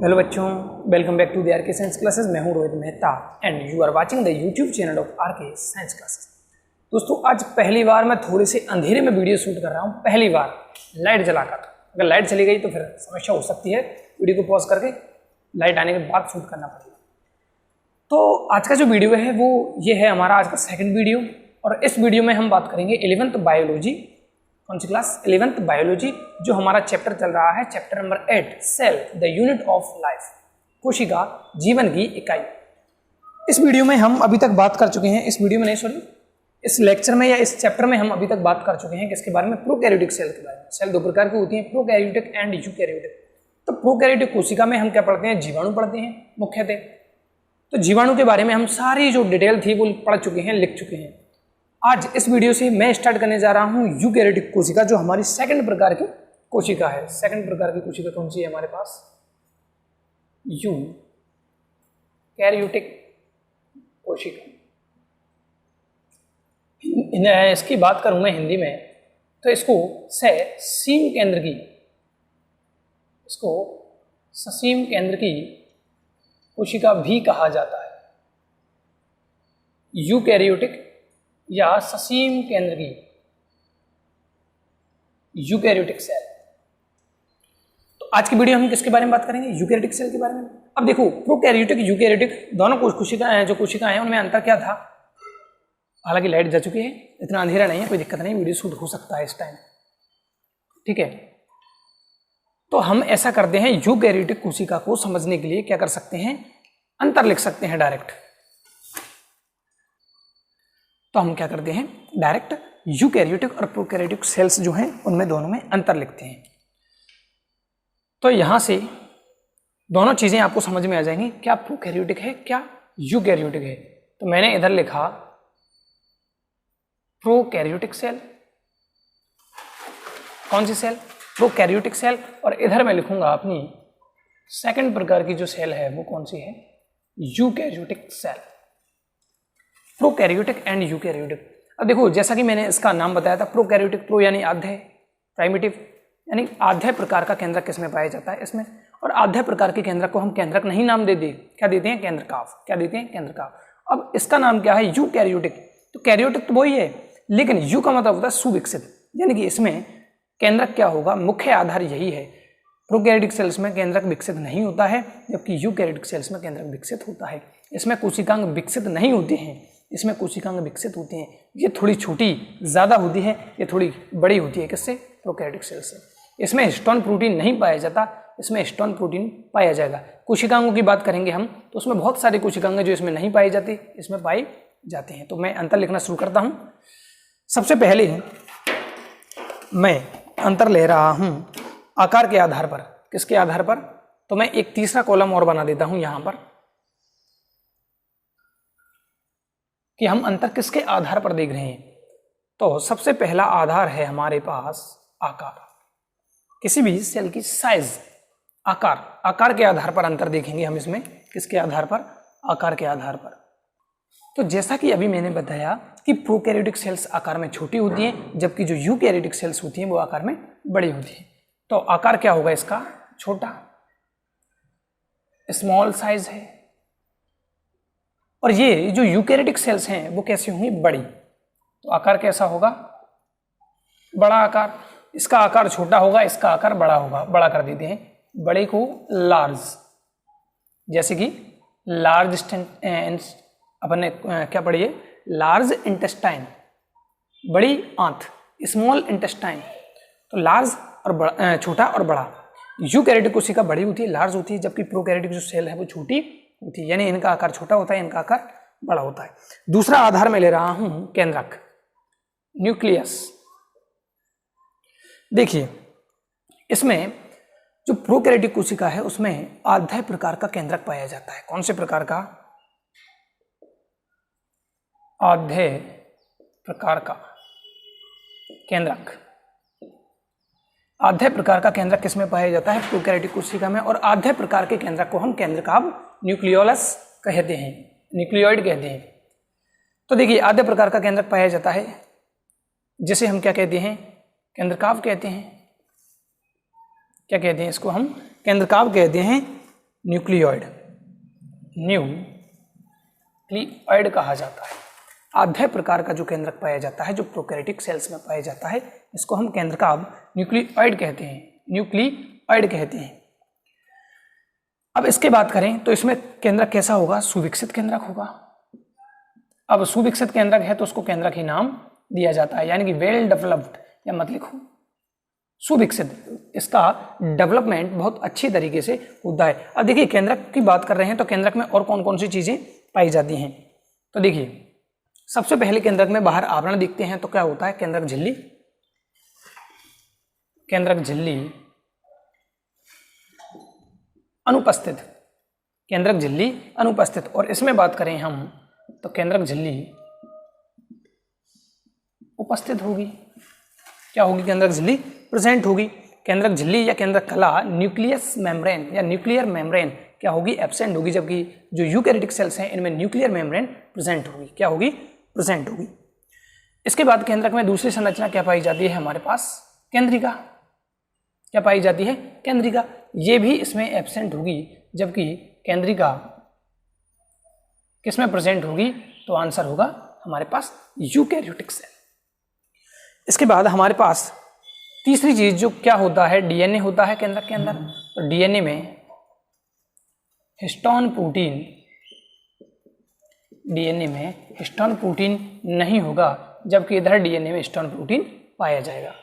Hello बच्चों, welcome back to the RK Science Classes. मैं हूं Rohit Mehta and you are watching the YouTube channel of RK Science Classes. दोस्तों, आज पहली बार मैं थोड़े से अंधेरे में वीडियो शूट कर रहा हूं, पहली बार लाइट जलाकर। अगर लाइट चली गई तो फिर समस्या हो सकती है, वीडियो को पॉज करके लाइट आने के बाद शूट करना पड़ेगा। तो आज का जो वीडियो है वो ये है हमारा आज का सेकेंड वीडियो, और इस वीडियो में हम बात करेंगे 11th बायोलॉजी। कौन सी क्लास? 11th biology. जो हमारा चैप्टर चल रहा है, chapter number 8, cell the unit of life, कोशिका जीवन की इकाई। इस वीडियो में हम अभी तक बात कर चुके हैं, इस लेक्चर में या इस चैप्टर में हम अभी तक बात कर चुके हैं किसके बारे में? प्रोकैरियोटिक सेल के बारे में। सेल दो प्रकार की होती हैं, प्रोकैरियोटिक एंड यूकैरियोटिक। तो प्रोकैरियोटिक कोशिका में हम क्या पढ़ते हैं? जीवाणु पढ़ते हैं मुख्यतः। तो जीवाणु के बारे में हम सारी जो डिटेल थी वो पढ़ चुके हैं, लिख चुके हैं। आज इस वीडियो से मैं स्टार्ट करने जा रहा हूं यूकैरियोटिक कोशिका, जो हमारी सेकंड प्रकार की कोशिका है। सेकंड प्रकार की कोशिका कौन सी है हमारे पास? यूकैरियोटिक कोशिका। इसकी बात करूं मैं हिंदी में तो इसको ससीम केंद्र की कोशिका भी कहा जाता है। यूकैरियोटिक या ससीम केंद्र की यूकैरियोटिक सेल। तो आज की वीडियो हम किसके बारे में बात करेंगे? यूकैरियोटिक सेल के बारे में। अब देखो, प्रोकैरियोटिक यूकैरियोटिक दोनों कोशिकाएं हैं, उनमें अंतर क्या था? हालांकि लाइट जा चुकी है, इतना अंधेरा नहीं है, कोई दिक्कत नहीं, वीडियो शूट हो सकता है इस टाइम, ठीक है। तो हम ऐसा करते हैं, यूकैरियोटिक कोशिका को समझने के लिए क्या कर सकते हैं? अंतर लिख सकते हैं डायरेक्ट। तो हम क्या करते हैं? डायरेक्ट यूकैरियोटिक और प्रोकैरियोटिक सेल्स जो हैं उनमें दोनों में अंतर लिखते हैं। तो यहां से दोनों चीजें आपको समझ में आ जाएंगी, क्या प्रोकैरियोटिक है, क्या यूकैरियोटिक है। तो मैंने इधर लिखा प्रोकैरियोटिक सेल। कौन सी सेल? Prokaryotic cell. और इधर मैं लिखूंगा अपनी सेकंड प्रकार की जो सेल है वो कौन सी है? Eukaryotic cell. Prokaryotic and eukaryotic. अब देखो, जैसा कि मैंने इसका नाम बताया था, प्रोकैरियोटिक, प्रो यानी आधे, प्राइमिटिव यानी आधे प्रकार का केंद्रक किसमें पाया जाता है? इसमें। और आधे प्रकार के केंद्रक को हम केंद्रक नहीं नाम देते, क्या देते हैं? केंद्रकाव। क्या देते हैं? केंद्रकाव। अब इसका नाम क्या है? यूकैरियोटिक। तो कैरियोटिक तो वही है, लेकिन यू का मतलब होता है सुविकसित, यानी कि इसमें केंद्रक क्या होगा? मुख्य आधार यही है। प्रोकैरियोटिक सेल्स में केंद्रक विकसित नहीं होता है, जबकि यूकैरियोटिक सेल्स में केंद्रक विकसित होता है। इसमें कोशिकांग विकसित नहीं होते हैं, इसमें कोशिकांग विकसित होते हैं। ये थोड़ी छोटी ज़्यादा होती है, ये थोड़ी बड़ी होती है। किससे? प्रोकैरियोटिक सेल से। इसमें हिस्टोन प्रोटीन नहीं पाया जाता, इसमें हिस्टोन प्रोटीन पाया जाएगा। कोशिकांगों की बात करेंगे हम तो उसमें बहुत सारी कोशिकांग जो इसमें नहीं पाई जाती, इसमें पाई जाते हैं। तो मैं अंतर लिखना शुरू करता हूं। सबसे पहले मैं अंतर ले रहा हूं आकार के आधार पर। किसके आधार पर? तो मैं एक तीसरा कॉलम और बना देता हूं यहां पर, कि हम अंतर किसके आधार पर देख रहे हैं। तो सबसे पहला आधार है हमारे पास आकार। किसी भी सेल की साइज, आकार के आधार पर अंतर देखेंगे हम इसमें। किसके आधार पर? आकार के आधार पर। तो जैसा कि अभी मैंने बताया कि प्रोकैरियोटिक सेल्स आकार में छोटी होती हैं, जबकि जो यूकैरियोटिक सेल्स होती हैं वो आकार में बड़ी होती हैं। तो आकार क्या होगा इसका? छोटा, स्मॉल साइज है। और ये जो यूकैरियोटिक सेल्स हैं वो कैसी होंगी? बड़ी। तो आकार कैसा होगा? बड़ा आकार। इसका आकार छोटा होगा, इसका आकार बड़ा होगा। बड़ा कर देते हैं, बड़े को लार्ज। जैसे कि लार्ज अपने क्या पढ़िए? लार्ज इंटेस्टाइन, बड़ी आंत, स्मॉल इंटेस्टाइन। तो लार्ज और छोटा और बड़ा। यूकैरियोटिक कोशिका बड़ी होती है, लार्ज होती है, जबकि प्रोकैरियोटिक जो सेल है वो छोटी होती है, यानी इनका आकार छोटा होता है, इनका आकार बड़ा होता है। दूसरा आधार मैं ले रहा हूं केंद्रक, न्यूक्लियस। देखिए, इसमें जो प्रोकैरियोटिक कोशिका है उसमें आधे प्रकार का केंद्रक पाया जाता है। कौन से प्रकार का? आधे प्रकार का केंद्रक। आधे प्रकार का केंद्रक किसमें पाया जाता है? प्रोकैरियोटिक कोशिका में। और आधे प्रकार के केंद्रक को हम केंद्रकाव, न्यूक्लियोलस कहते हैं, न्यूक्लियोइड कहते हैं। तो देखिए, आधे प्रकार का केंद्रक पाया जाता है, जिसे हम क्या कहते हैं? केंद्रकाव कहते हैं। क्या कहते हैं इसको? हम केंद्रकाव कहते हैं, न्यूक्लियोइड कहा जाता है। आधे प्रकार का जो केंद्रक पाया जाता है, जो प्रोकैरियोटिक सेल्स में पाया जाता है, इसको हम केंद्रकाभ न्यूक्लियोइड कहते हैं। अब इसके बात करें तो इसमें केंद्रक कैसा होगा? सुविकसित केंद्रक होगा। अब सुविकसित केंद्रक है तो उसको केंद्रक ही नाम दिया जाता है, यानी कि वेल डेवलप्ड, या मत लिखो सुविकसित, इसका डेवलपमेंट बहुत अच्छी तरीके से होता है। अब देखिए केंद्रक की बात कर रहे हैं तो केंद्रक में और कौन कौन सी चीजें पाई जाती हैं, तो देखिए सबसे पहले केंद्रक में बाहर आवरण दिखते हैं तो क्या होता है? केंद्रक झिल्ली अनुपस्थित, और इसमें बात करें हम तो केंद्रक झिल्ली उपस्थित होगी। क्या होगी? केंद्रक झिल्ली प्रेजेंट होगी। केंद्रक झिल्ली या केंद्रक कला न्यूक्लियर मेम्ब्रेन क्या होगी? एब्सेंट होगी, जबकि जो यूकैरियोटिक सेल्स हैं इनमें न्यूक्लियर मेम्ब्रेन प्रेजेंट होगी। क्या होगी? प्रेजेंट होगी। इसके बाद केंद्रक में दूसरी संरचना क्या पाई जाती है हमारे पास? केंद्रिका। क्या पाई जाती है? केंद्रिका। ये भी इसमें एब्सेंट होगी, जबकि केंद्रिका किसमें प्रेजेंट होगी? तो आंसर होगा हमारे पास यूकैरियोटिक सेल। इसके बाद हमारे पास तीसरी चीज जो क्या होता है? डीएनए होता है केंद्रक के अंदर। तो डीएनए में हिस्टोन प्रोटीन नहीं होगा, जबकि इधर डीएनए में हिस्टोन प्रोटीन पाया जाएगा।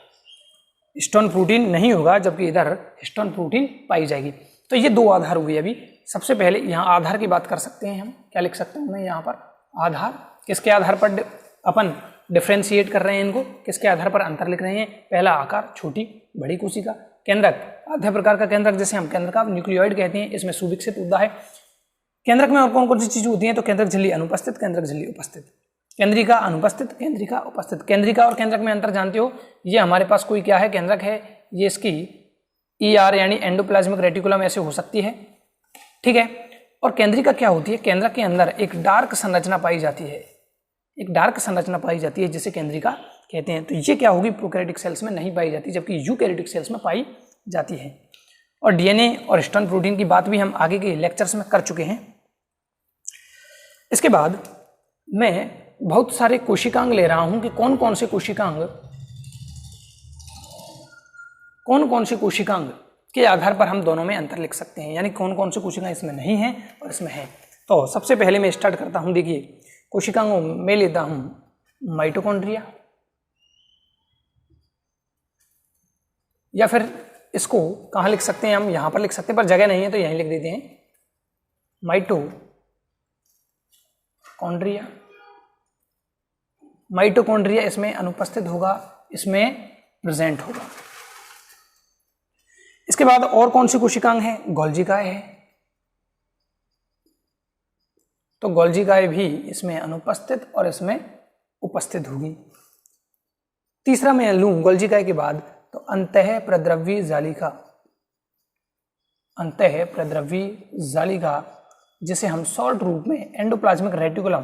हिस्टोन प्रोटीन नहीं होगा, जबकि इधर हिस्टोन प्रोटीन पाई जाएगी। तो ये दो आधार हुए। अभी सबसे पहले यहाँ आधार की बात कर सकते हैं हम। क्या लिख सकता हूँ मैं यहाँ पर? आधार। किसके आधार पर अपन डिफ्रेंशिएट कर रहे हैं इनको? किसके आधार पर अंतर लिख रहे हैं? पहला आकार, छोटी बड़ी कोशिका। केंद्रक आधे प्रकार का केंद्रक जिसे हम केंद्रकाभ न्यूक्लियोइड कहते हैं, इसमें सुविकसित होता है। केंद्रक में और कौन कौन सी चीजें होती हैं? तो केंद्रक झिल्ली अनुपस्थित, केंद्रक झिल्ली उपस्थित, केंद्रिका अनुपस्थित, केंद्रिका उपस्थित। केंद्रिका और केंद्रक में अंतर जानते हो? ये हमारे पास कोई क्या है? केंद्रक है, ये इसकी ER यानी एंडोप्लाज्मिक रेटिकुलम ऐसे हो सकती है, ठीक है। और केंद्रिका क्या होती है? केंद्रक के अंदर एक डार्क संरचना पाई जाती है, जिसे केंद्रिका कहते हैं। तो ये क्या होगी? प्रोकैरियोटिक सेल्स में नहीं पाई जाती, जबकि यूकैरियोटिक सेल्स में पाई जाती है। और डीएनए और हिस्टोन प्रोटीन की बात भी हम आगे के लेक्चर्स में कर चुके हैं। इसके बाद मैं बहुत सारे कोशिकांग ले रहा हूं कि कौन कौन से कोशिकांग के आधार पर हम दोनों में अंतर लिख सकते हैं, यानी कौन कौन से कोशिकाएं इसमें नहीं है और इसमें है। तो सबसे पहले मैं स्टार्ट करता हूं। देखिए कोशिकांगों में लेता हूं माइटोकॉन्ड्रिया, या फिर इसको कहाँ लिख सकते हैं हम? यहां पर लिख सकते हैं, पर जगह नहीं है तो यहीं लिख देते हैं माइटोकॉन्ड्रिया इसमें अनुपस्थित होगा, इसमें प्रेजेंट होगा। इसके बाद और कौन सी कोशिकांग है? गोल्जिकाए है, तो गोल्जिकाए भी इसमें अनुपस्थित और इसमें उपस्थित होगी। तीसरा मैं लूं गोल्जिकाए के बाद तो अंतःप्रद्रव्य जालिका, जिसे हम शॉर्ट रूप में एंडोप्लाज्मिक रेटिकुलम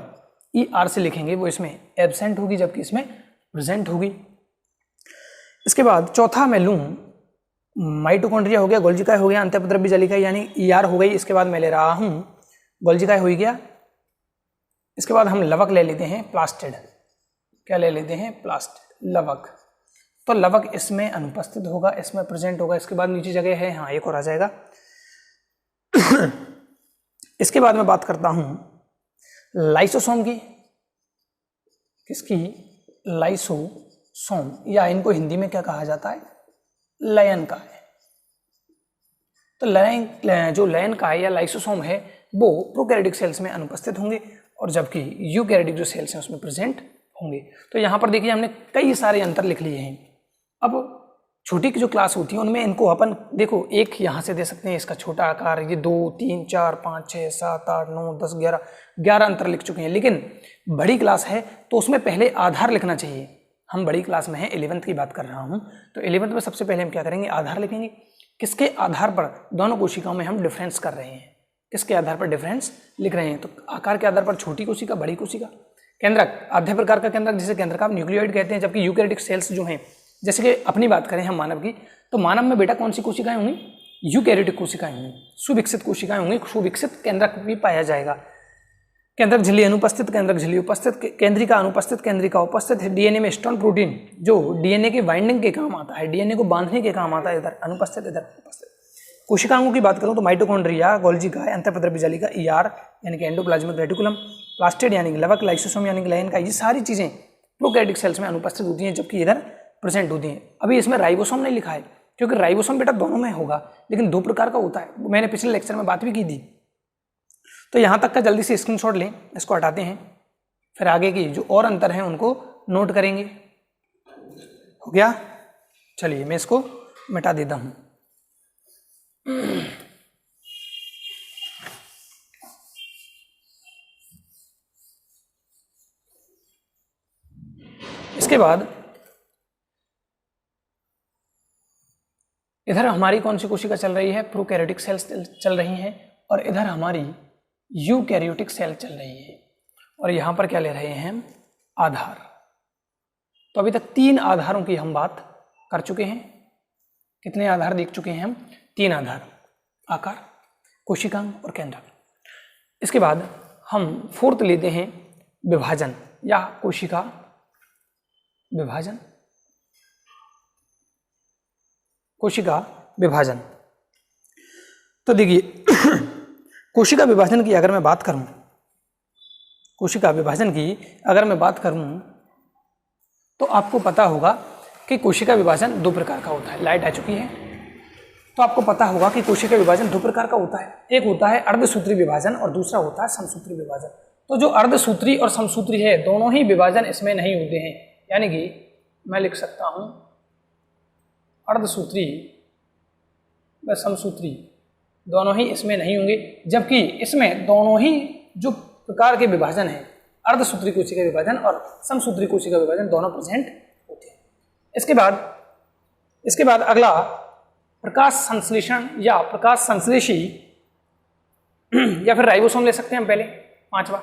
ER से लिखेंगे, वो इसमें एब्सेंट होगी, जबकि इसमें प्रेजेंट होगी। इसके बाद चौथा मैं लूं माइटोकॉन्ड्रिया हो गया, गोल्जिकाए हो गया, अंतःप्रद्रव्य जालिका यानी ER हो गई। इसके बाद मैं ले रहा हूं गोल्जिकाए हो गया। इसके बाद हम लवक ले लेते हैं, प्लास्टिड। क्या ले लेते हैं? प्लास्टिड, लवक। तो लवक इसमें अनुपस्थित होगा, इसमें प्रेजेंट होगा। इसके बाद नीचे जगह है, हाँ एक और आ जाएगा। इसके बाद मैं बात करता हूं लाइसोसोम की। किसकी? लाइसोसोम, या इनको हिंदी में क्या कहा जाता है? लयन का है। तो जो लयन का है या लाइसोसोम है वो प्रोकैरियोटिक सेल्स में अनुपस्थित होंगे, और जबकि यूकैरियोटिक जो सेल्स हैं उसमें प्रेजेंट होंगे। तो यहाँ पर देखिए हमने कई सारे अंतर लिख लिए हैं। अब छोटी की जो क्लास होती है उनमें इनको अपन देखो एक यहाँ से दे सकते हैं, इसका छोटा आकार, ये 2 3 4 5 6 7 8 9 10 11 अंतर लिख चुके हैं। लेकिन बड़ी क्लास है तो उसमें पहले आधार लिखना चाहिए। हम बड़ी क्लास में हैं, 11th की बात कर रहा हूँ, तो 11th में सबसे पहले हम क्या करेंगे? आधार लिखेंगे। किसके आधार पर? दोनों कोशिकाओं में हम डिफरेंस कर रहे हैं। किसके आधार पर डिफरेंस लिख रहे हैं? तो आकार के आधार पर छोटी कोशिका, बड़ी कोशिका। केंद्रक आधे प्रकार का केंद्रक जिसे केंद्रकाभ न्यूक्लियोइड कहते हैं, जबकि यूकैरियोटिक सेल्स जो हैं, जैसे कि अपनी बात करें हम मानव की, तो मानव में बेटा कौन सी कोशिकाएं होंगी? यूकैरियोटिक कोशिकाएं होंगी, सुविकसित कोशिकाएं होंगी, सुविकसित केंद्रक भी पाया जाएगा। केंद्रक झिल्ली अनुपस्थित, केंद्रक झिल्ली उपस्थित, केंद्रिका अनुपस्थित, केंद्रिका उपस्थित है। डीएनए में स्टोन प्रोटीन जो डीएनए की बाइंडिंग के काम आता है, डीएनए को बांधने के काम आता है, इधर अनुपस्थित, इधर उपस्थित। कोशिकाओं की बात करूं तो माइटोकॉन्ड्रिया, गोल्गी गाय, अंतःपत्र जालिका, ईआर यानी कि एंडोप्लाज्मिक रेटिकुलम, प्लास्टिड यानी कि लवक, लाइसोसोम यानी कि लाइन का, ये सारी चीजें प्रोकैरियोटिक सेल्स में अनुपस्थित होती हैं, जबकि इधर प्रेजेंट होती हैं। अभी इसमें राइबोसोम नहीं लिखा है क्योंकि राइबोसोम बेटा दोनों में होगा, लेकिन दो प्रकार का होता है, मैंने पिछले लेक्चर में बात भी की थी। तो यहां तक का जल्दी से स्क्रीनशॉट लें, इसको हटाते हैं, फिर आगे की जो और अंतर हैं उनको नोट करेंगे। हो गया, चलिए मैं इसको मिटा देता हूं। इसके बाद इधर हमारी कौन सी कोशिका चल रही है, प्रोकैरियोटिक सेल्स चल रही हैं, और इधर हमारी यूकैरियोटिक सेल चल रही है। और यहां पर क्या ले रहे हैं हम, आधार। तो अभी तक 3 आधारों की हम बात कर चुके हैं। कितने आधार देख चुके हैं हम, 3 आधार, आकार, कोशिकांग और केंद्रक। इसके बाद हम 4th लेते हैं विभाजन या कोशिका विभाजन। कोशिका विभाजन, तो देखिए कोशिका विभाजन की अगर मैं बात करूं, कोशिका विभाजन की अगर मैं बात करूं तो आपको पता होगा कि कोशिका विभाजन 2 प्रकार का होता है। लाइट आ चुकी है, तो आपको पता होगा कि कोशिका विभाजन 2 प्रकार का होता है। एक होता है अर्धसूत्री विभाजन और दूसरा होता है समसूत्री विभाजन। तो जो अर्धसूत्री और समसूत्री है, दोनों ही विभाजन इसमें नहीं होते हैं, यानी कि मैं लिख सकता हूं अर्धसूत्री व समसूत्री दोनों ही इसमें नहीं होंगे, जबकि इसमें दोनों ही जो प्रकार के विभाजन है, अर्धसूत्री कोशिका विभाजन और समसूत्री कोशिका विभाजन, दोनों प्रेजेंट होते हैं। इसके बाद अगला प्रकाश संश्लेषण या प्रकाश संश्लेषी या फिर राइबोसोम ले सकते हैं हम पहले, 5वां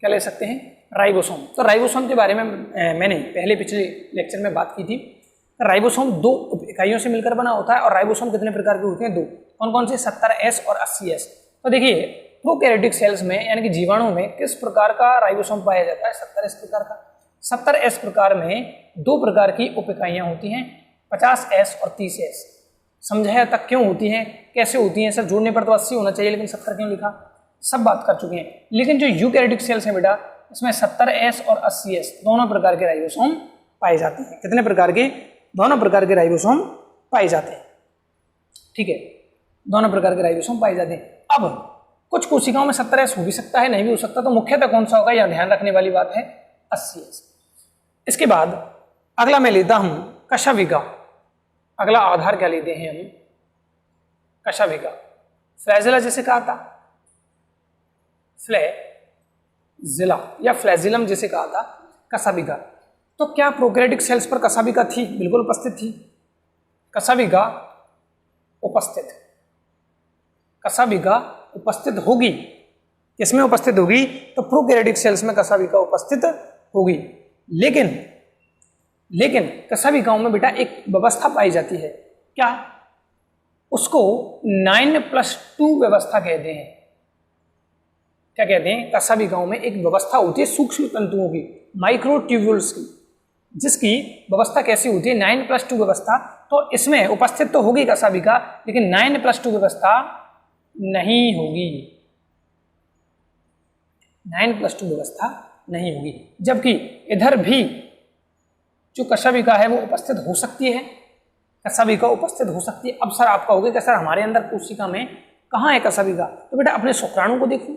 क्या ले सकते हैं, राइबोसोम। तो राइबोसोम के बारे में मैंने पहले पिछले लेक्चर में बात की थी। राइबोसोम 2 इकाइयों से मिलकर बना होता है, और राइबोसोम कितने प्रकार के होते हैं, 2। कौन कौन से, 70S और 80S। तो देखिए प्रोकैरियोटिक सेल्स में यानी कि जीवाणु में किस प्रकार का राइबोसोम पाया जाता है, 70S प्रकार का। 70S प्रकार में 2 प्रकार की उप इकाइयां होती हैं, 50S और 30S। समझाया तक क्यों होती हैं, कैसे होती हैं, सर जोड़ने पर तो 80 होना चाहिए, लेकिन 70 क्यों लिखा, सब बात कर चुके हैं। लेकिन जो यूकैरियोटिक सेल्स हैं बेटा, इसमें 70S और 80S दोनों प्रकार के राइबोसोम पाए जाते हैं। कितने प्रकार के, दोनों प्रकार के राइबोसोम पाए जाते हैं, ठीक है, दोनों प्रकार के राइबोसोम पाए जाते हैं। अब कुछ कोशिकाओं में 70S हो भी सकता है, नहीं भी हो सकता, तो मुख्यतः कौन सा होगा, यह ध्यान रखने वाली बात है, 80S। इसके बाद अगला मैं लेता हूं कशविका। अगला आधार क्या लेते हैं हम, कशविका। फ्लैजिला जैसे कहा था, फ्लैजिला या फ्लैजिलम जैसे कहा था, कशविका। तो क्या प्रोकैरियोटिक सेल्स पर कशविका थी, बिल्कुल उपस्थित थी। कशविका उपस्थित, कशविका उपस्थित होगी, किसमें उपस्थित होगी, तो प्रोकैरियोटिक सेल्स में कशविका उपस्थित होगी। लेकिन कशविकाओं में बेटा एक व्यवस्था पाई जाती है, क्या, उसको 9+2 व्यवस्था कहते हैं। क्या कहते हैं, कशविकाओं में एक व्यवस्था होती है सूक्ष्म तंतुओं की, माइक्रोट्यूब्यूल्स की, जिसकी व्यवस्था कैसी होती है, 9+2 व्यवस्था। तो इसमें उपस्थित तो होगी कशविका, लेकिन 9+2 व्यवस्था नहीं होगी, 9+2 व्यवस्था नहीं होगी। जबकि इधर भी जो कशविका है वो उपस्थित हो सकती है, कशविका उपस्थित हो सकती है। अब सर आप कहोगे कि सर हमारे अंदर कोशिका में कहाँ है कशविका, तो बेटा अपने शुक्राणु को देखो,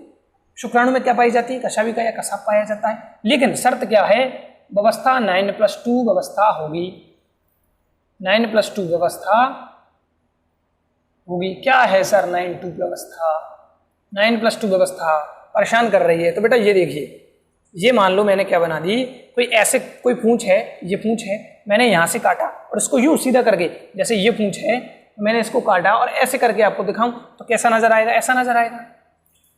शुक्राणु में क्या पाई जाती है, कशविका या कशा पाया जाता है। लेकिन शर्त क्या है, व्यवस्था 9+2 व्यवस्था होगी, 9+2 व्यवस्था होगी। क्या है सर 9+2 व्यवस्था, 9+2 व्यवस्था परेशान कर रही है। तो बेटा ये देखिए, ये मान लो मैंने क्या बना दी, कोई ऐसे कोई पूंछ है, ये पूंछ है, मैंने यहाँ से काटा और इसको यूं सीधा करके, जैसे ये पूंछ है मैंने इसको काटा और ऐसे करके आपको दिखाऊं तो कैसा नजर आएगा, ऐसा नजर आएगा।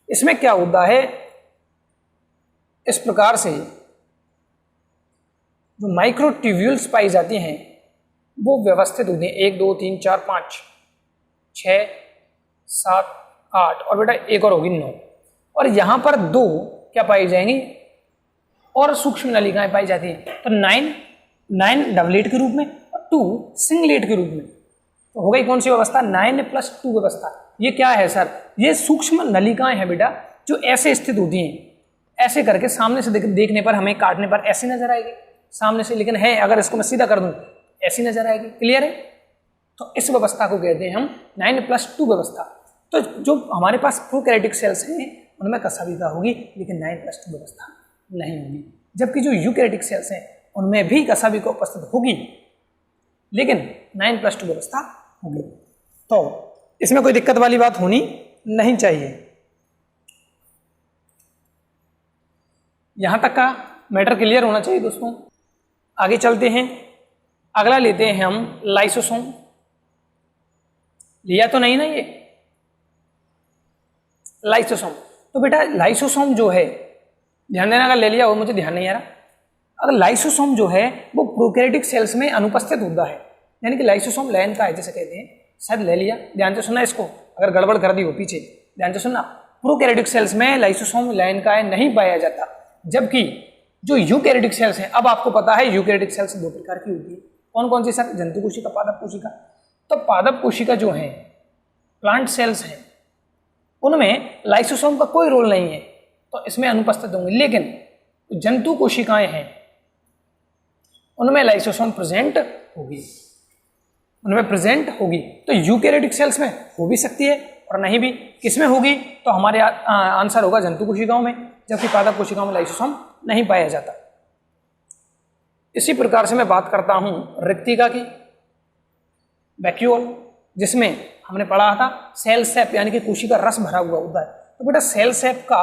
इसमें क्या होता है, इस प्रकार से जो माइक्रोट्यूब्यूल्स पाई जाती हैं, वो व्यवस्थित होती हैं। 1 2 3 4 5 6 7 8 और बेटा एक और होगी 9। और यहाँ पर 2 क्या पाई जाएंगी और सूक्ष्म नलिकाएं पाई जाती हैं। तो 9 डबलेट के रूप में और 2 सिंगलेट के रूप में। तो हो गई कौन सी व्यवस्था? 9 + 2 व्यवस्था। ये क्या है सर? ये सूक्ष्म नलिकाएं हैं बेटा, जो ऐसे स्थित होती हैं। ऐसे करके सामने से देखने पर, हमें काटने पर ऐसी नजर आएगी सामने से, लेकिन है अगर इसको मैं सीधा कर दूं ऐसी नजर आएगी। क्लियर है? तो इस व्यवस्था को कहते हैं हम 9 + 2 व्यवस्था। तो जो हमारे पास प्रोकैरियोटिक सेल्स हैं उनमें कसाभिका होगी, लेकिन 9 + 2 व्यवस्था नहीं होगी। जबकि जो यूकैरियोटिक सेल्स हैं उनमें भी कसाभिका उपस्थित होगी, लेकिन 9 + 2 व्यवस्था होगी। तो इसमें कोई दिक्कत वाली बात होनी नहीं चाहिए। यहां तक का मैटर क्लियर होना चाहिए दोस्तों। आगे चलते हैं, अगला लेते हैं हम लाइसोसोम। लिया तो नहीं ना ये लाइसोसोम? तो बेटा लाइसोसोम जो है, ध्यान देना, अगर ले लिया हो मुझे ध्यान नहीं आ रहा। अगर लाइसोसोम जो है वो प्रोकैरियोटिक सेल्स में अनुपस्थित होता है, यानी कि लाइसोसोम लाइन का है जैसे कहते हैं। शायद ले लिया, ध्यान से सुनना इसको, अगर गड़बड़ कर दी हो पीछे ध्यान से सुनना। प्रोकैरियोटिक सेल्स में लाइसोसोम लाइन का है नहीं पाया जाता, जबकि जो यूकैरियोटिक सेल्स हैं, अब आपको पता है यूकैरियोटिक सेल्स 2 प्रकार की होती है। कौन कौन सी सर? जंतु कोशिका, पादप कोशिका। तो पादप कोशिका जो है, प्लांट सेल्स हैं, उनमें लाइसोसोम का कोई रोल नहीं है, तो इसमें अनुपस्थित होंगे। लेकिन जंतु कोशिकाएं हैं उनमें लाइसोसोम प्रेजेंट होगी, उनमें प्रेजेंट होगी। तो यूकैरियोटिक सेल्स में हो भी सकती है और नहीं भी। किसमें होगी? तो हमारे आंसर होगा जंतु कोशिकाओं में, जबकि पादप कोशिकाओं में लाइसोसोम नहीं पाया जाता। इसी प्रकार से मैं बात करता हूं रिक्तिका की, वैक्यूल, जिसमें हमने पढ़ा था सेल सेप यानी कि कोशिका रस भरा हुआ होता है। तो बेटा सेल सेप का,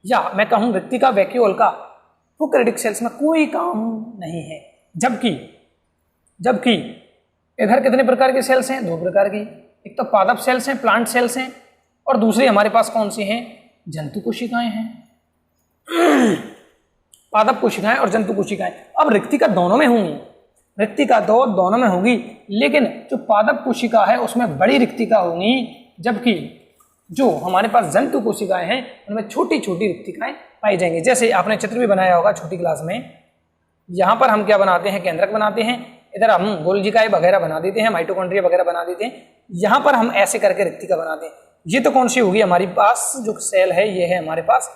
या मैं कहूं रिक्तिका वैक्यूल का, प्रोकैरियोटिक सेल्स में कोई काम नहीं है। जबकि इधर कितने प्रकार के सेल्स हैं? 2 प्रकार की। एक तो पादप सेल्स हैं, प्लांट सेल्स हैं, और दूसरी हमारे पास कौन सी हैं? जंतु कोशिकाएं हैं। पादप कोशिकाएं और जंतु कोशिकाएं। अब रिक्तिका दोनों में होंगी, रिक्तिका तो दोनों में होगी, लेकिन जो पादप कोशिका है उसमें बड़ी रिक्तिका होंगी, जबकि जो हमारे पास जंतु कोशिकाएं हैं उनमें छोटी छोटी रिक्तिकाएं पाई जाएंगी। जैसे आपने चित्र भी बनाया होगा छोटी क्लास में, यहाँ पर हम क्या बनाते हैं? केंद्रक बनाते हैं, इधर हम गोल्जिकाएं वगैरह बना देते हैं, माइटोकॉन्ड्रिया वगैरह बना देते हैं, यहाँ पर हम ऐसे करके रिक्तिका बनाते हैं। ये तो कौन सी होगी? हमारी पास जो सेल है ये है हमारे पास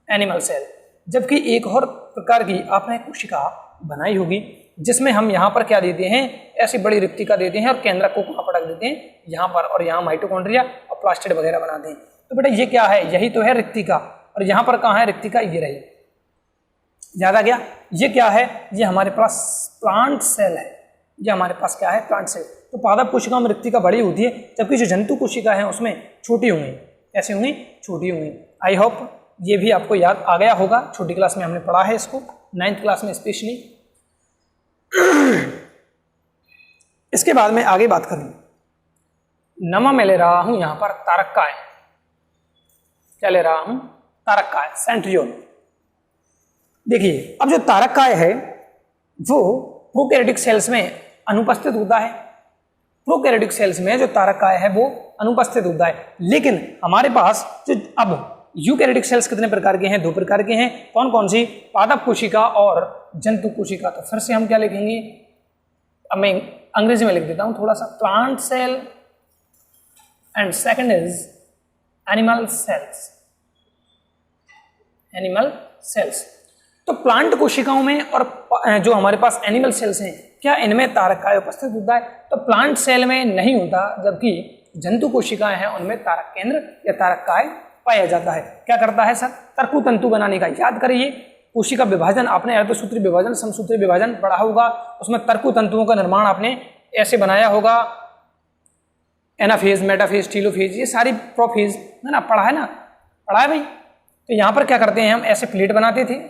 एनिमल सेल। जबकि एक और प्रकार की आपने कोशिका बनाई होगी जिसमें हम यहाँ पर क्या देते हैं? ऐसी बड़ी रिक्तिका देते हैं और केंद्रक को कहाँ पटक देते हैं? यहाँ पर, और यहाँ माइटोकॉन्ड्रिया और प्लास्टिड वगैरह बनाते हैं। तो बेटा ये क्या है? यही तो है रिक्तिका। और यहाँ पर कहाँ है रिक्तिका? ये रही। याद आ गया? ये क्या है? ये हमारे पास प्लांट सेल है। ये हमारे पास क्या है? Plant cell. तो पादप कोशिकाओं में रिक्तिका बड़ी होती है, जबकि जो जंतु कोशिका है उसमें छोटी होंगी। ऐसी होंगी? छोटी होंगी। आई होप ये भी आपको याद आ गया होगा, छोटी क्लास में हमने पढ़ा है इसको, 9th क्लास में स्पेशली। इसके बाद में आगे बात करूं, नमा मैं ले रहा हूं यहां पर तारक्काएं। क्या ले रहा हूं? तारक्काएं, सेंट्रियोल। देखिए अब जो तारक्काएं है वो प्रोकैरियोटिक सेल्स में अनुपस्थित होता है। प्रोकैरियोटिक सेल्स में जो तारक्काएं है वो अनुपस्थित होता है, लेकिन हमारे पास जो अब यूकैरियोटिक सेल्स कितने प्रकार के हैं? 2 प्रकार के हैं। कौन कौन सी? पादप कोशिका और जंतु कोशिका। तो फिर से हम क्या लिखेंगे? अब मैं अंग्रेजी में लिख देता हूं थोड़ा सा। Plant cell and second is animal cells. Animal cells. तो प्लांट कोशिकाओं में और जो हमारे पास एनिमल सेल्स हैं, क्या इनमें तारक्काएं उपस्थित होता है? तो प्लांट सेल में नहीं होता, जबकि जंतु कोशिकाएं हैं उनमें तारक केंद्र या तारक्काएं पाया जाता है। क्या करता है सर? तर्कु तंतु बनाने का। याद करिए कोशिका विभाजन, आपने अर्धसूत्री विभाजन, समसूत्री विभाजन पढ़ा होगा, उसमें तर्कु तंतुओं का निर्माण आपने ऐसे बनाया होगा, एनाफेज, मेटाफेज, टीलोफेज, ये सारी प्रोफेज है ना, पढ़ा है ना? पढ़ा है भाई। तो यहां पर क्या करते हैं? हम ऐसे प्लेट बनाते थे,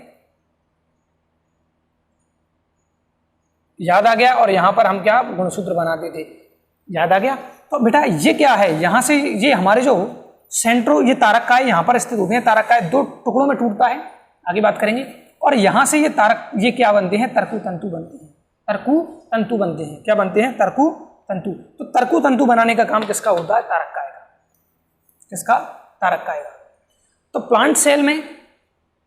याद आ गया? और यहां पर हम क्या गुणसूत्र बनाते थे, याद आ गया? तो बेटा ये क्या है? यहां से ये हमारे जो सेंट्रो, ये तारक्काएं यहां पर स्थित होती हैं। तारक्काएं 2 टुकड़ों में टूटता है, आगे बात करेंगे। और यहां से ये तारक, ये क्या बनते हैं? तर्कु तंतु बनते हैं। तरकु तंतु बनते हैं। क्या बनते हैं? तरकु तंतु। तो तरकु तंतु बनाने का काम किसका होता है? तारक का आएगा। किसका? तारक का आएगा। तो प्लांट सेल में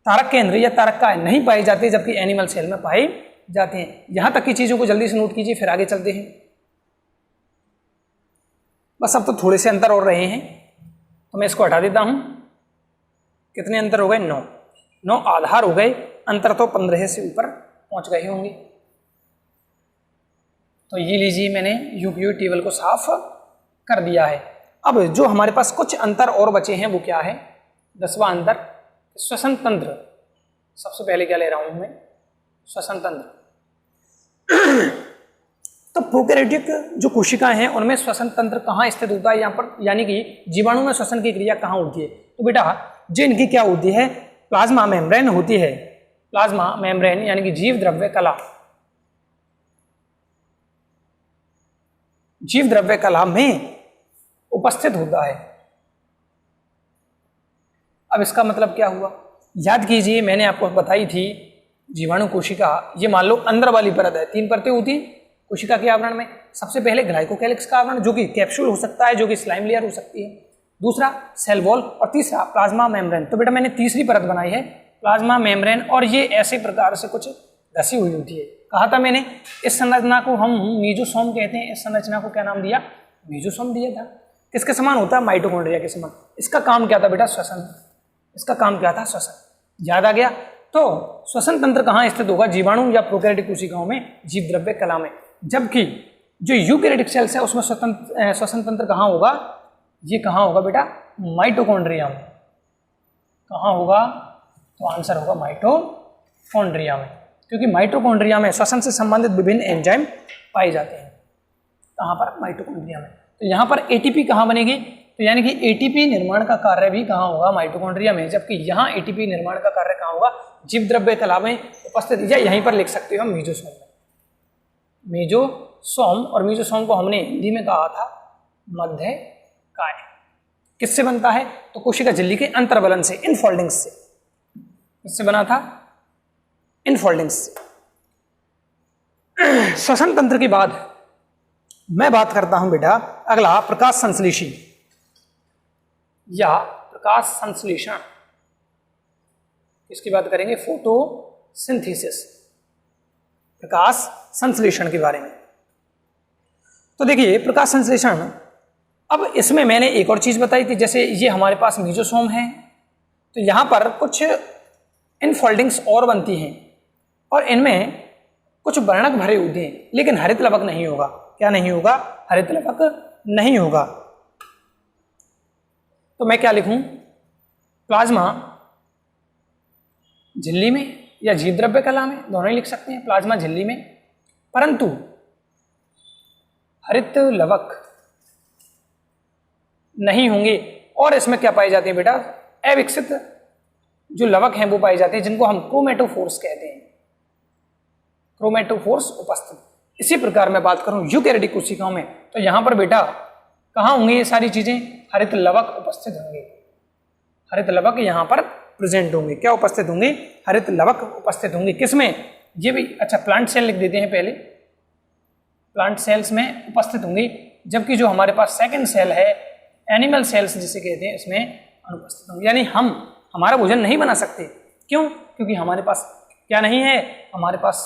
तारक केंद्र या तारक का नहीं पाए जाते, जबकि एनिमल सेल में पाए जाते हैं। यहां तक की चीजों को जल्दी से नोट कीजिए, फिर आगे चलते हैं। बस अब तो थोड़े से अंतर और रहे हैं, तो मैं इसको हटा देता हूं। कितने अंतर हो गए? 9 आधार हो गए, अंतर तो 15 से ऊपर पहुंच गए होंगे। तो ये लीजिए, मैंने यूपीयू टेबल को साफ कर दिया है। अब जो हमारे पास कुछ अंतर और बचे हैं वो क्या है? 10वां अंतर, श्वसन तंत्र। सबसे पहले क्या ले रहा हूं मैं? श्वसन तंत्र। तो प्रोकैरियोटिक जो कोशिकाएं हैं उनमें श्वसन तंत्र कहाँ स्थित होता है? यहाँ पर, यानी कि जीवाणु में श्वसन की क्रिया कहाँ होती है? तो बेटा जो इनकी क्या होती है? प्लाज्मा मेम्ब्रेन होती है। प्लाज्मा मेम्ब्रेन यानी कि जीव द्रव्य कला। जीव द्रव्य कला में उपस्थित होता है। अब इसका मतलब क्या हुआ? याद कीजिए, मैंने आपको बताई थी जीवाणु कोशिका, ये मान लो अंदर वाली परत है। 3 परतें होती हैं कोशिका के आवरण में। सबसे पहले ग्लाइकोकैलिक्स का आवरण, जो कि कैप्सूल हो सकता है, जो कि स्लाइम लेयर हो सकती है। दूसरा सेल वॉल, और तीसरा प्लाज्मा मेम्ब्रेन। तो बेटा मैंने तीसरी परत बनाई है प्लाज्मा मेम्ब्रेन, और ये ऐसे प्रकार से कुछ धसी हुई होती है। कहा था मैंने, इस संरचना को हम मीजोसोम कहते हैं। इस संरचना को क्या नाम दिया? मीजोसोम दिया था। किसके समान होता है? माइटोकॉन्ड्रिया के समान। इसका काम क्या था बेटा? श्वसन। इसका काम क्या था? श्वसन। याद आ गया? तो श्वसन तंत्र कहाँ स्थित होगा? जीवाणु या प्रोकैरियोटिक कोशिकाओं में, जीव द्रव्य कला में। जबकि जो यूकैरियोटिक सेल्स है उसमें श्वसन तंत्र कहाँ होगा? ये कहाँ होगा बेटा? माइटोकॉन्ड्रिया में। कहाँ होगा? तो आंसर होगा माइटोकॉन्ड्रिया में, क्योंकि माइटोकॉन्ड्रिया में श्वसन से संबंधित विभिन्न एंजाइम पाए जाते हैं। कहाँ पर? माइटोकॉन्ड्रिया में। तो यहाँ पर एटीपी कहाँ बनेगी? तो यानी कि एटीपी निर्माण का कार्य भी कहाँ होगा? माइटोकॉन्ड्रिया में। जबकि यहाँ एटीपी निर्माण का कार्य कहाँ होगा? जीव द्रव्य कला में उपस्थित, या यहीं पर लिख सकते हो मीजोसोम में। मीजोसोम, और मीजोसोम को हमने हिंदी में कहा था मध्य काय। किससे बनता है? तो कोशिका झिल्ली के अंतर्वलन से, इनफोल्डिंग्स से। किससे बना था? इनफोल्डिंग्स से। श्वसन तंत्र के बाद मैं बात करता हूं बेटा अगला, प्रकाश संश्लेषण या प्रकाश संश्लेषण। इसकी बात करेंगे? फोटोसिंथेसिस, प्रकाश संश्लेषण के बारे में। तो देखिए प्रकाश संश्लेषण, अब इसमें मैंने एक और चीज बताई थी, जैसे ये हमारे पास मीजोसोम है, तो यहां पर कुछ इनफोल्डिंग्स और बनती हैं, और इनमें कुछ वर्णक भरे होते हैं, लेकिन हरित लवक नहीं होगा। क्या नहीं होगा? हरित लवक नहीं होगा। तो मैं क्या लिखूं? प्लाज्मा झिल्ली में या जीव द्रव्य कला में, दोनों ही लिख सकते हैं। प्लाज्मा झिल्ली में, परंतु हरित लवक नहीं होंगे। और इसमें क्या पाए जाते हैं बेटा? अविकसित जो लवक हैं वो पाए जाते हैं, जिनको हम क्रोमेटोफोर्स कहते हैं। क्रोमेटोफोर्स उपस्थित। इसी प्रकार मैं बात करूं यूकैरियोटिक कोशिकाओं में, तो यहां पर बेटा कहां होंगे ये सारी चीजें? हरित लवक उपस्थित होंगे। हरित लवक यहां पर प्रेजेंट होंगे। क्या उपस्थित होंगे? हरित लवक उपस्थित होंगे। किसमें? ये भी अच्छा, प्लांट सेल लिख देते हैं पहले। प्लांट सेल्स में उपस्थित होंगे, जबकि जो हमारे पास सेकंड सेल है, एनिमल सेल्स जिसे कहते हैं, इसमें अनुपस्थित होंगे। यानी हम हमारा भोजन नहीं बना सकते। क्यों? क्योंकि हमारे पास क्या नहीं है? हमारे पास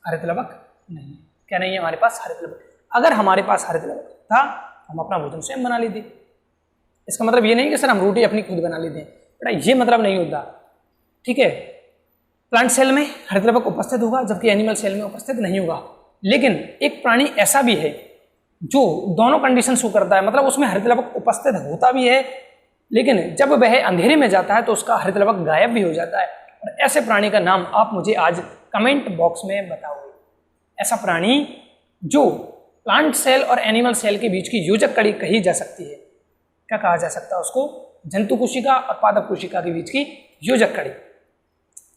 हरित लवक नहीं है। क्या नहीं है हमारे पास? हरित लवक। अगर हमारे पास हरित लवक था, हम अपना भोजन स्वयं बना लेते। इसका मतलब ये नहीं कि सर हम रोटी अपनी खुद बना लेते हैं, बेटा ये मतलब नहीं होता। ठीक है, प्लांट सेल में हरित लवक उपस्थित होगा, जबकि एनिमल सेल में उपस्थित नहीं होगा। लेकिन एक प्राणी ऐसा भी है जो दोनों कंडीशन शो करता है, मतलब उसमें हरित लवक उपस्थित होता भी है, लेकिन जब वह अंधेरे में जाता है तो उसका हरित लवक गायब भी हो जाता है। और ऐसे प्राणी का नाम आप मुझे आज कमेंट बॉक्स में बताओगे। ऐसा प्राणी जो प्लांट सेल और एनिमल सेल के बीच की योजक कड़ी कही जा सकती है। क्या कहा जा सकता है उसको? जंतु कोशिका और पादप कोशिका के बीच की योजक कड़ी।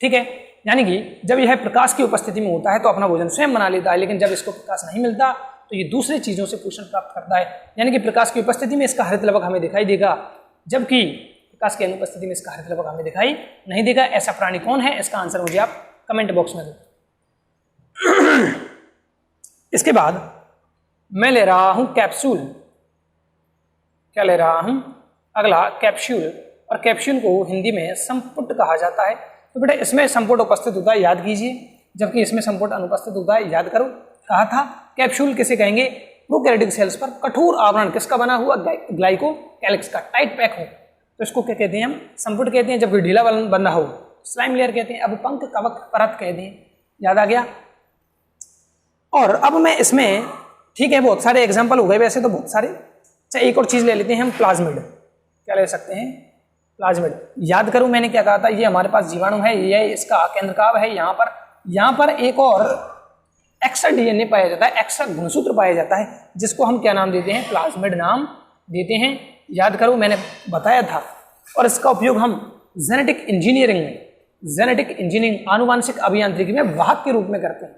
ठीक है, यानी कि जब यह प्रकाश की उपस्थिति में होता है तो अपना भोजन स्वयं बना लेता है, लेकिन जब इसको प्रकाश नहीं मिलता तो ये दूसरी चीजों से पोषण प्राप्त करता है। यानी कि प्रकाश की उपस्थिति में इसका हरित लवक हमें दिखाई देगा, जबकि प्रकाश की अनुपस्थिति में इसका हरित लवक हमें दिखाई नहीं देगा। ऐसा प्राणी कौन है? इसका आंसर मुझे आप कमेंट बॉक्स में दो। इसके बाद मैं ले रहा हूं कैप्सूल। क्या ले रहा हूं? अगला कैप्सूल, और कैप्सूल को हिंदी में संपुट कहा जाता है। तो बेटा इसमें संपुट उपस्थित होता है, याद कीजिए, जबकि इसमें संपुट अनुपस्थित होता है, याद करो। कहा था कैप्सूल किसे कहेंगे? प्रोकैरियोटिक सेल्स पर कठोर आवरण किसका बना हुआ? ग्लाइकोकैलिक्स का, टाइट पैक हो तो इसको क्या कहते हैं? हम संपुट कहते हैं। जबकि ढीला बना हो स्लाइम लेयर कहते हैं। अब पंख कवक परत कहते हैं। याद आ गया? और अब मैं इसमें, ठीक है, बहुत सारे एग्जाम्पल हो गए वैसे तो, बहुत सारे। अच्छा एक और चीज ले लेते हैं हम, प्लाज्मिड। क्या ले सकते हैं? प्लाज्मिड। याद करूं मैंने क्या कहा था? ये हमारे पास जीवाणु है, ये इसका केंद्रकाव है। यहाँ पर एक और एक्स्ट्रा डीएनए पाया जाता है, एक्स्ट्रा गुणसूत्र पाया जाता है, जिसको हम क्या नाम देते हैं? प्लाज्मिड नाम देते हैं। याद करो मैंने बताया था। और इसका उपयोग हम जेनेटिक इंजीनियरिंग आनुवांशिक अभियांत्रिकी में वाहक के रूप में करते हैं।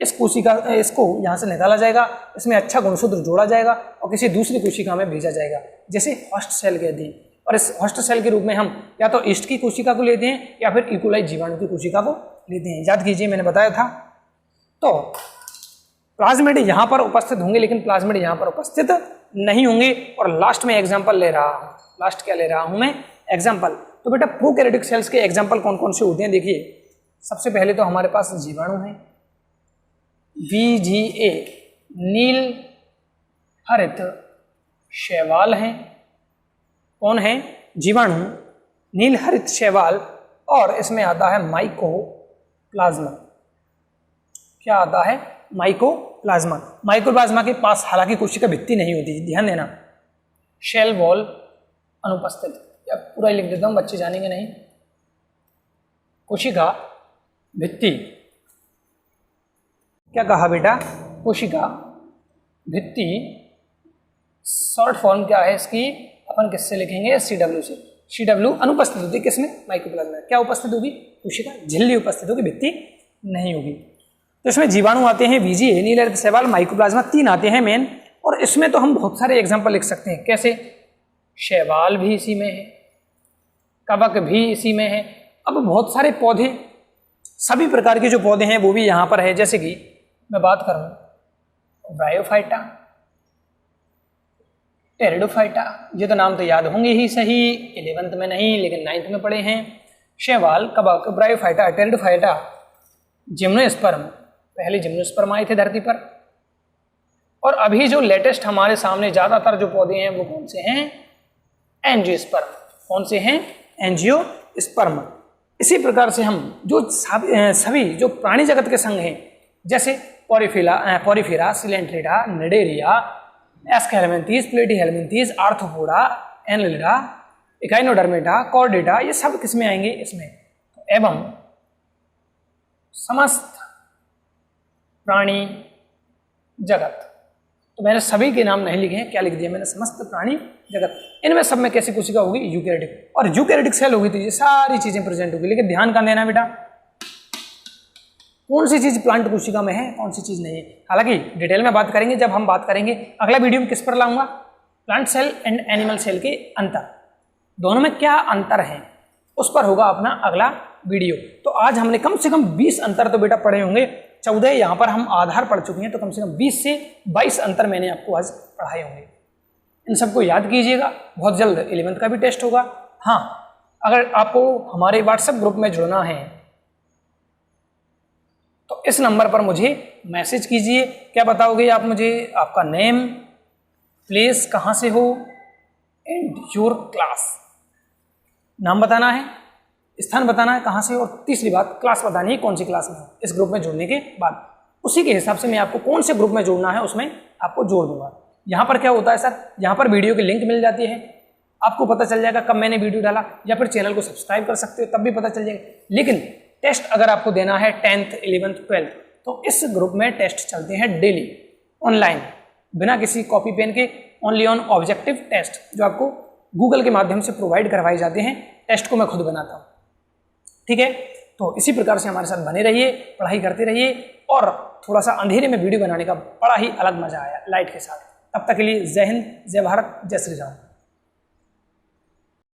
इस कोशिका, इसको यहाँ से निकाला जाएगा, इसमें अच्छा गुणसूत्र जोड़ा जाएगा और किसी दूसरी कोशिका में भेजा जाएगा, जैसे होस्ट सेल कहते हैं। और इस होस्ट सेल के रूप में हम या तो ईस्ट की कोशिका को लेते हैं या फिर इकोलाई जीवाणु की कोशिका को लेते हैं। याद कीजिए मैंने बताया था। तो प्लाज्मिड यहाँ पर उपस्थित होंगे, लेकिन प्लाज्मिड यहाँ पर उपस्थित नहीं होंगे। और लास्ट में एग्जाम्पल ले रहा हूँ। लास्ट क्या ले रहा हूँ मैं? एग्जाम्पल। तो बेटा प्रोकैरियोटिक सेल्स के एग्जाम्पल कौन कौन से होते हैं? देखिए सबसे पहले तो हमारे पास जीवाणु है, VGA, नील हरित शैवाल हैं। कौन है? जीवाणु, नील हरित शैवाल। और इसमें आता है माइकोप्लाज्मा। क्या आता है? माइकोप्लाज्मा। माइकोप्लाज्मा के पास हालांकि कोशिका भित्ति नहीं होती, ध्यान देना। शेल वॉल अनुपस्थित, या पूरा लिख देता हूं, बच्चे जानेंगे नहीं। कोशिका भित्ति, क्या कहा बेटा? कोशिका भित्ति। शॉर्ट फॉर्म क्या है इसकी? अपन किससे लिखेंगे? CW से। CW अनुपस्थित होती है किसमें? माइकोप्लाज्मा। क्या उपस्थित होगी? कोशिका झिल्ली उपस्थित होगी, भित्ति नहीं होगी। तो इसमें जीवाणु आते हैं, VGA, नील हरित शैवाल, माइकोप्लाज्मा, 3 आते हैं मेन। और इसमें तो हम बहुत सारे एग्जाम्पल लिख सकते हैं। कैसे? शैवाल भी इसी में है, कवक भी इसी में है। अब बहुत सारे पौधे, सभी प्रकार के जो पौधे हैं वो भी यहाँ पर है। जैसे कि मैं बात करूं ब्रायोफाइटा, टेरिडोफाइटा, ये तो नाम तो याद होंगे ही सही, 11th में नहीं लेकिन 9th में पढ़े हैं। शैवाल, कवक, ब्रायोफाइटा, टेरिडोफाइटा, जिम्नोस्पर्म। पहले जिम्नोस्पर्म आए थे धरती पर। और अभी जो लेटेस्ट हमारे सामने ज्यादातर जो पौधे हैं वो कौन से हैं? एंजियोस्पर्म। कौन से हैं? एंजियोस्पर्म। इसी प्रकार से हम जो सभी जो प्राणी जगत के संघ हैं, जैसे Porifera, Coelenterata, Cnidaria, Aschelminthes, Platyhelminthes, Arthropoda, Annelida, Echinodermata, Chordata, ये सब किसमें आएंगे? इसमें। एवं समस्त प्राणी जगत। तो मैंने सभी के नाम नहीं लिखे हैं, क्या लिख दिया मैंने? समस्त प्राणी जगत। इनमें सब में कैसी कोशिका होगी? यूकैरियोटिक। और यूकैरियोटिक सेल होगी तो ये सारी चीजें प्रेजेंट होगी। लेकिन ध्यान का देना बेटा, कौन सी चीज प्लांट कोशिका में है, कौन सी चीज नहीं है। हालांकि डिटेल में बात करेंगे जब हम बात करेंगे। अगला वीडियो में किस पर लाऊंगा? Plant cell and animal cell के अंतर, दोनों में क्या अंतर है, उस पर होगा अपना अगला वीडियो। तो आज हमने कम से कम 20 अंतर तो बेटा पढ़े होंगे। 14 यहाँ पर हम आधार पढ़ चुके हैं, तो कम से कम 20 से 22 अंतर मैंने आपको आज पढ़ाए होंगे। इन सबको याद कीजिएगा। बहुत जल्द 11th का भी टेस्ट होगा। हाँ, अगर आपको हमारे व्हाट्सएप ग्रुप में जुड़ना है तो इस नंबर पर मुझे मैसेज कीजिए। क्या बताओगे आप मुझे? आपका नेम, प्लेस, कहाँ से हो, एंड योर क्लास। नाम बताना है, स्थान बताना है कहाँ से, और तीसरी बात क्लास बतानी है कौन सी क्लास में हो। इस ग्रुप में जुड़ने के बाद उसी के हिसाब से मैं आपको कौन से ग्रुप में जोड़ना है उसमें आपको जोड़ दूंगा। यहाँ पर क्या होता है सर, यहाँ पर वीडियो की लिंक मिल जाती है, आपको पता चल जाएगा कब मैंने वीडियो डाला, या फिर चैनल को सब्सक्राइब कर सकते हो तब भी पता चल जाएगा। लेकिन टेस्ट अगर आपको देना है 10th, 11th, 12th, तो इस ग्रुप में टेस्ट चलते हैं डेली ऑनलाइन, बिना किसी कॉपी पेन के, ओनली ऑन ऑब्जेक्टिव टेस्ट, जो आपको गूगल के माध्यम से प्रोवाइड करवाए जाते हैं। टेस्ट को मैं खुद बनाता हूँ, ठीक है। तो इसी प्रकार से हमारे साथ बने रहिए, पढ़ाई करते रहिए, और थोड़ा सा अंधेरे में वीडियो बनाने का बड़ा ही अलग मजा आया लाइट के साथ। तब तक के लिए जय हिंद, जय भारत, जय श्री राम।